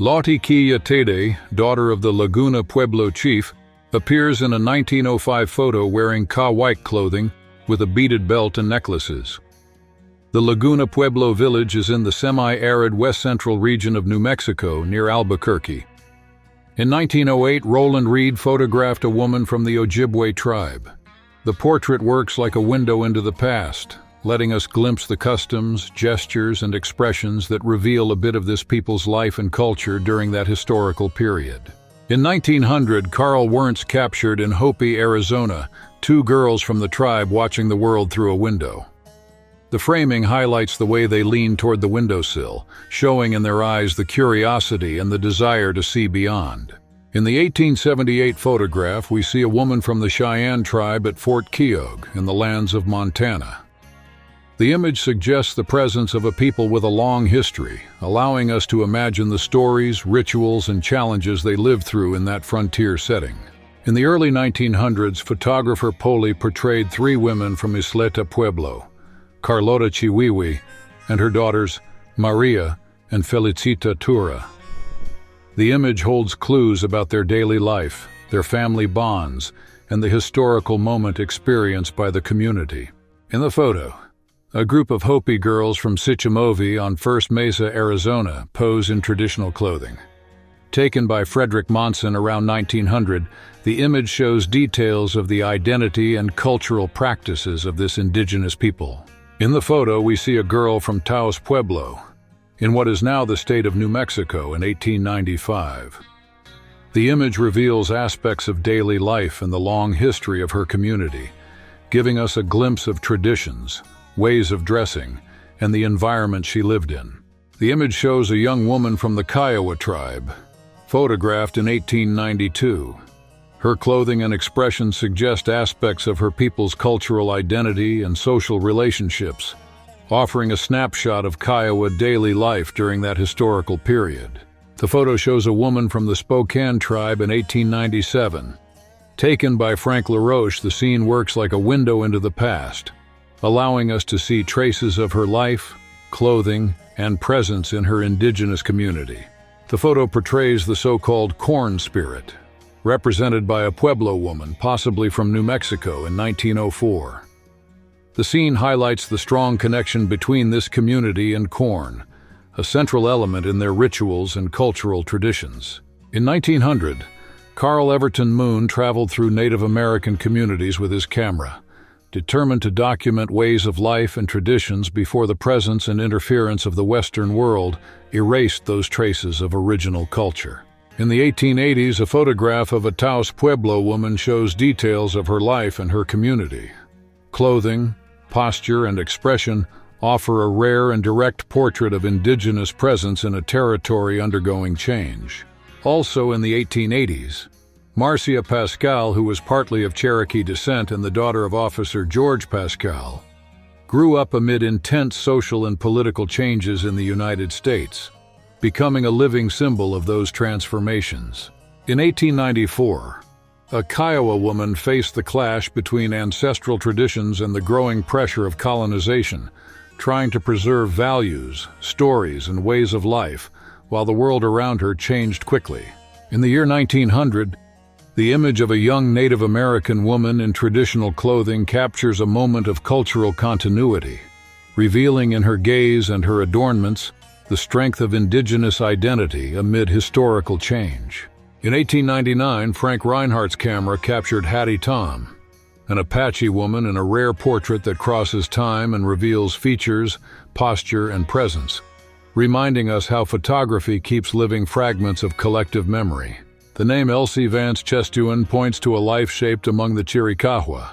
Lautiquilla Tede, daughter of the Laguna Pueblo chief, appears in a 1905 photo wearing ka-white clothing with a beaded belt and necklaces. The Laguna Pueblo village is in the semi-arid west-central region of New Mexico near Albuquerque. In 1908, Roland Reed photographed a woman from the Ojibwe tribe. The portrait works like a window into the past, letting us glimpse the customs, gestures, and expressions that reveal a bit of this people's life and culture during that historical period. In 1900, Carl Wernz captured in Hopi, Arizona, two girls from the tribe watching the world through a window. The framing highlights the way they lean toward the windowsill, showing in their eyes the curiosity and the desire to see beyond. In the 1878 photograph, we see a woman from the Cheyenne tribe at Fort Keogh in the lands of Montana. The image suggests the presence of a people with a long history, allowing us to imagine the stories, rituals, and challenges they lived through in that frontier setting. In the early 1900s, photographer Poli portrayed three women from Isleta Pueblo, Carlota Chiwiwi, and her daughters, Maria and Felicita Tura. The image holds clues about their daily life, their family bonds, and the historical moment experienced by the community. In the photo, a group of Hopi girls from Sichimovi on First Mesa, Arizona, pose in traditional clothing. Taken by Frederick Monson around 1900, the image shows details of the identity and cultural practices of this indigenous people. In the photo, we see a girl from Taos Pueblo, in what is now the state of New Mexico in 1895. The image reveals aspects of daily life and the long history of her community, giving us a glimpse of traditions, ways of dressing, and the environment she lived in. The image shows a young woman from the Kiowa tribe, photographed in 1892. Her clothing and expression suggest aspects of her people's cultural identity and social relationships, offering a snapshot of Kiowa daily life during that historical period. The photo shows a woman from the Spokane tribe in 1897. Taken by Frank LaRoche, the scene works like a window into the past, allowing us to see traces of her life, clothing, and presence in her indigenous community. The photo portrays the so-called corn spirit, represented by a Pueblo woman, possibly from New Mexico in 1904. The scene highlights the strong connection between this community and corn, a central element in their rituals and cultural traditions. In 1900, Carl Everton Moon traveled through Native American communities with his camera, determined to document ways of life and traditions before the presence and interference of the Western world erased those traces of original culture. In the 1880s, a photograph of a Taos Pueblo woman shows details of her life and her community. Clothing, posture, and expression offer a rare and direct portrait of indigenous presence in a territory undergoing change. Also in the 1880s, Marcia Pascal, who was partly of Cherokee descent and the daughter of Officer George Pascal, grew up amid intense social and political changes in the United States, becoming a living symbol of those transformations. In 1894, a Kiowa woman faced the clash between ancestral traditions and the growing pressure of colonization, trying to preserve values, stories, and ways of life, while the world around her changed quickly. In the year 1900, the image of a young Native American woman in traditional clothing captures a moment of cultural continuity, revealing in her gaze and her adornments the strength of indigenous identity amid historical change. In 1899, Frank Reinhardt's camera captured Hattie Tom, an Apache woman in a rare portrait that crosses time and reveals features, posture, and presence, reminding us how photography keeps living fragments of collective memory. The name Elsie Vance Chestuan points to a life shaped among the Chiricahua,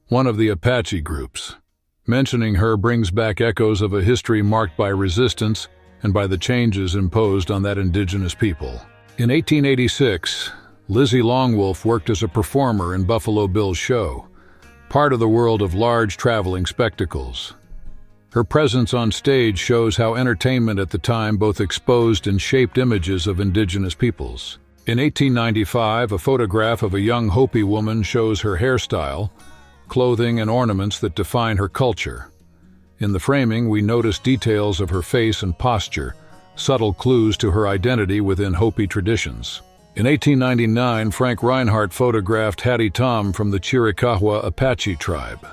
one of the Apache groups. Mentioning her brings back echoes of a history marked by resistance and by the changes imposed on that indigenous people. In 1886, Lizzie Longwolf worked as a performer in Buffalo Bill's show, part of the world of large traveling spectacles. Her presence on stage shows how entertainment at the time both exposed and shaped images of indigenous peoples. In 1895, a photograph of a young Hopi woman shows her hairstyle, clothing, and ornaments that define her culture. In the framing, we notice details of her face and posture, subtle clues to her identity within Hopi traditions. In 1899, Frank Reinhardt photographed Hattie Tom from the Chiricahua Apache tribe.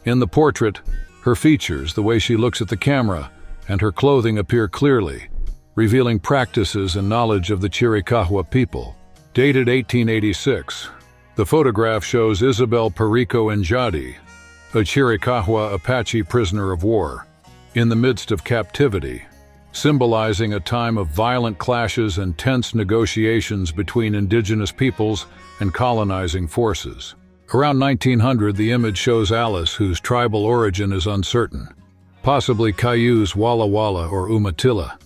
In the portrait, her features, the way she looks at the camera, and her clothing appear clearly, revealing practices and knowledge of the Chiricahua people. Dated 1886, the photograph shows Isabel Perico Njadi, a Chiricahua Apache prisoner of war, in the midst of captivity, symbolizing a time of violent clashes and tense negotiations between indigenous peoples and colonizing forces. Around 1900, the image shows Alice, whose tribal origin is uncertain, possibly Cayuse, Walla Walla, or Umatilla.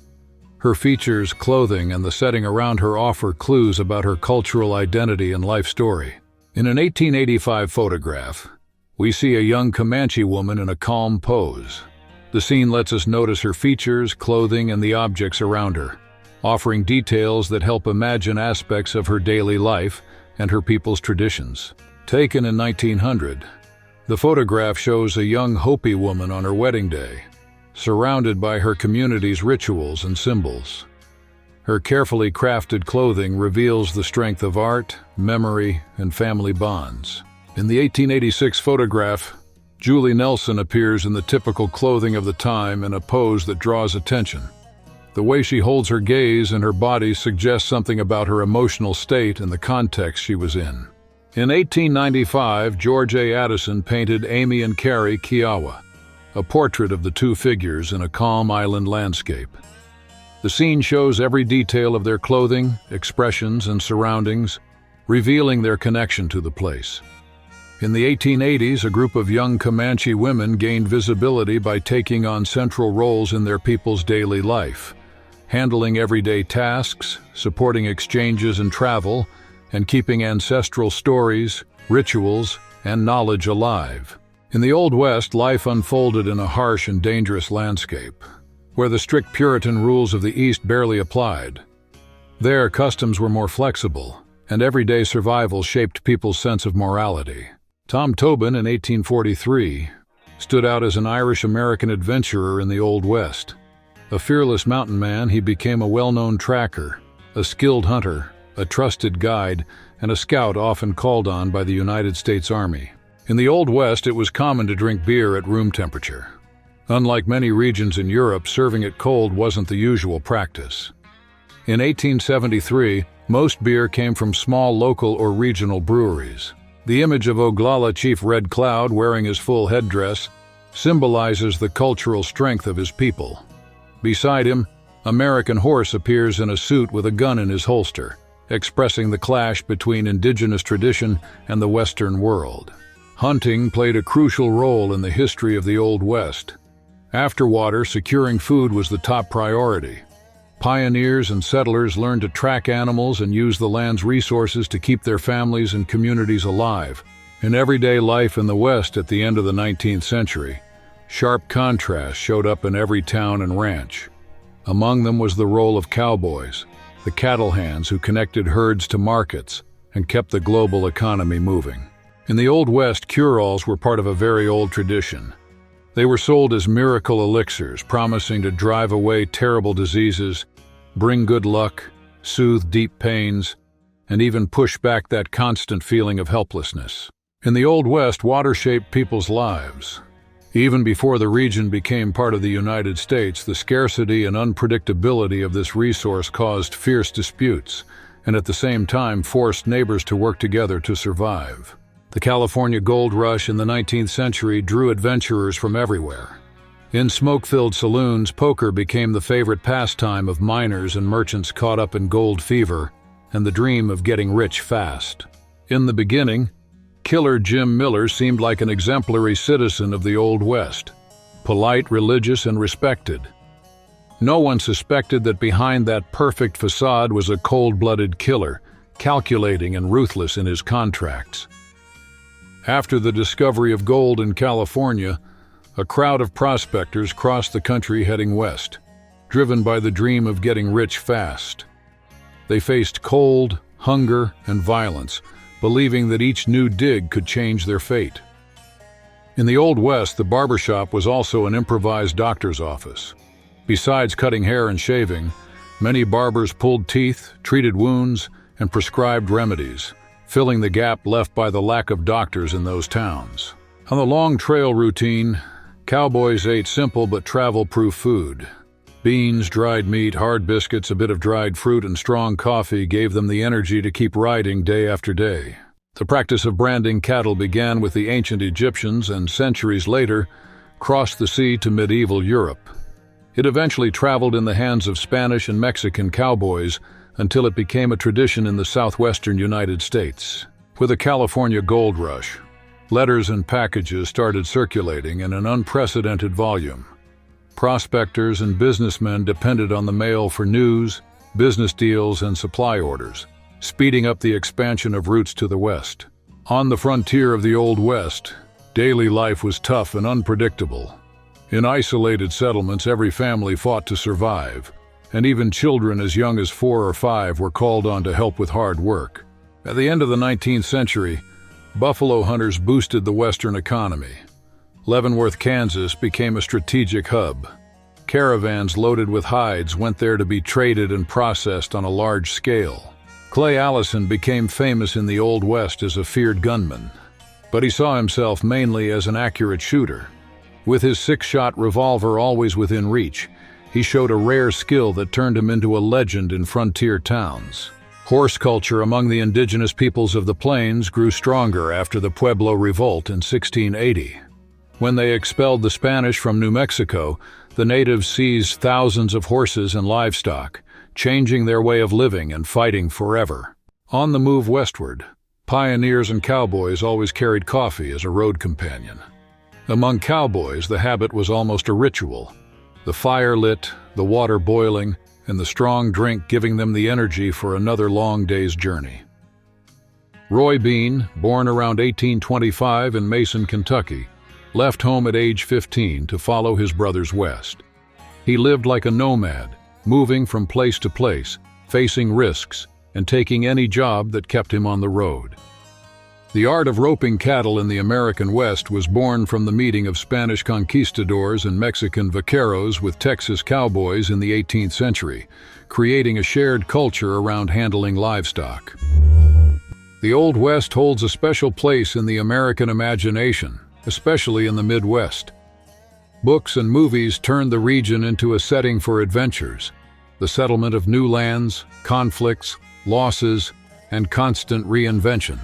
Her features, clothing, and the setting around her offer clues about her cultural identity and life story. In an 1885 photograph, we see a young Comanche woman in a calm pose. The scene lets us notice her features, clothing, and the objects around her, offering details that help imagine aspects of her daily life and her people's traditions. Taken in 1900, the photograph shows a young Hopi woman on her wedding day, surrounded by her community's rituals and symbols. Her carefully crafted clothing reveals the strength of art, memory, and family bonds. In the 1886 photograph, Julie Nelson appears in the typical clothing of the time in a pose that draws attention. The way she holds her gaze and her body suggests something about her emotional state and the context she was in. In 1895, George A. Addison painted Amy and Carrie Kiowa, a portrait of the two figures in a calm island landscape. The scene shows every detail of their clothing, expressions, and surroundings, revealing their connection to the place. In the 1880s, a group of young Comanche women gained visibility by taking on central roles in their people's daily life, handling everyday tasks, supporting exchanges and travel, and keeping ancestral stories, rituals, and knowledge alive. In the Old West, life unfolded in a harsh and dangerous landscape, where the strict Puritan rules of the East barely applied. There, customs were more flexible, and everyday survival shaped people's sense of morality. Tom Tobin, in 1843, stood out as an Irish-American adventurer in the Old West. A fearless mountain man, he became a well-known tracker, a skilled hunter, a trusted guide, and a scout often called on by the United States Army. In the Old West, it was common to drink beer at room temperature. Unlike many regions in Europe, serving it cold wasn't the usual practice. In 1873, most beer came from small local or regional breweries. The image of Oglala Chief Red Cloud wearing his full headdress symbolizes the cultural strength of his people. Beside him, American Horse appears in a suit with a gun in his holster, expressing the clash between indigenous tradition and the Western world. Hunting played a crucial role in the history of the Old West. After water, securing food was the top priority. Pioneers and settlers learned to track animals and use the land's resources to keep their families and communities alive. In everyday life in the West at the end of the 19th century, sharp contrasts showed up in every town and ranch. Among them was the role of cowboys, the cattle hands who connected herds to markets and kept the global economy moving. In the Old West, cure-alls were part of a very old tradition. They were sold as miracle elixirs, promising to drive away terrible diseases, bring good luck, soothe deep pains, and even push back that constant feeling of helplessness. In the Old West, water shaped people's lives. Even before the region became part of the United States, the scarcity and unpredictability of this resource caused fierce disputes, and at the same time forced neighbors to work together to survive. The California gold rush in the 19th century drew adventurers from everywhere. In smoke-filled saloons, poker became the favorite pastime of miners and merchants caught up in gold fever and the dream of getting rich fast. In the beginning, Killer Jim Miller seemed like an exemplary citizen of the Old West, polite, religious, and respected. No one suspected that behind that perfect facade was a cold-blooded killer, calculating and ruthless in his contracts. After the discovery of gold in California, a crowd of prospectors crossed the country heading west, driven by the dream of getting rich fast. They faced cold, hunger, and violence, believing that each new dig could change their fate. In the Old West, the barbershop was also an improvised doctor's office. Besides cutting hair and shaving, many barbers pulled teeth, treated wounds, and prescribed remedies, filling the gap left by the lack of doctors in those towns. On the long trail routine, cowboys ate simple but travel-proof food. Beans, dried meat, hard biscuits, a bit of dried fruit, and strong coffee gave them the energy to keep riding day after day. The practice of branding cattle began with the ancient Egyptians and centuries later crossed the sea to medieval Europe. It eventually traveled in the hands of Spanish and Mexican cowboys until it became a tradition in the southwestern United States. With the California gold rush, letters and packages started circulating in an unprecedented volume. Prospectors and businessmen depended on the mail for news, business deals, and supply orders, speeding up the expansion of routes to the west. On the frontier of the Old West, daily life was tough and unpredictable. In isolated settlements, every family fought to survive, and even children as young as 4 or 5 were called on to help with hard work. At the end of the 19th century, buffalo hunters boosted the western economy. Leavenworth, Kansas became a strategic hub. Caravans loaded with hides went there to be traded and processed on a large scale. Clay Allison became famous in the Old West as a feared gunman, but he saw himself mainly as an accurate shooter. With his 6-shot revolver always within reach, he showed a rare skill that turned him into a legend in frontier towns. Horse culture among the indigenous peoples of the plains grew stronger after the Pueblo Revolt in 1680. When they expelled the Spanish from New Mexico, the natives seized thousands of horses and livestock, changing their way of living and fighting forever. On the move westward, pioneers and cowboys always carried coffee as a road companion. Among cowboys, the habit was almost a ritual. The fire lit, the water boiling, and the strong drink giving them the energy for another long day's journey. Roy Bean, born around 1825 in Mason, Kentucky, left home at age 15 to follow his brothers west. He lived like a nomad, moving from place to place, facing risks, and taking any job that kept him on the road. The art of roping cattle in the American West was born from the meeting of Spanish conquistadors and Mexican vaqueros with Texas cowboys in the 18th century, creating a shared culture around handling livestock. The Old West holds a special place in the American imagination, especially in the Midwest. Books and movies turned the region into a setting for adventures, the settlement of new lands, conflicts, losses, and constant reinvention.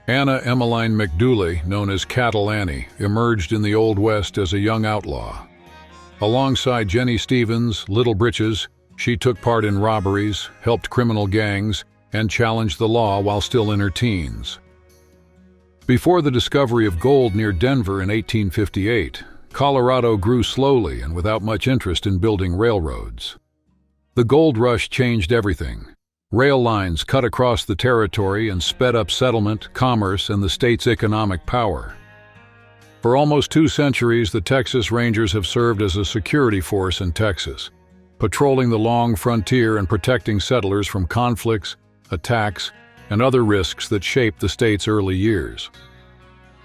Anna Emmeline McDooley, known as Cattle Annie, emerged in the Old West as a young outlaw. Alongside Jenny Stevens, Little Britches, she took part in robberies, helped criminal gangs, and challenged the law while still in her teens. Before the discovery of gold near Denver in 1858, Colorado grew slowly and without much interest in building railroads. The gold rush changed everything. Rail lines cut across the territory and sped up settlement, commerce, and the state's economic power. For almost 2 centuries, the Texas Rangers have served as a security force in Texas, patrolling the long frontier and protecting settlers from conflicts, attacks, and other risks that shaped the state's early years.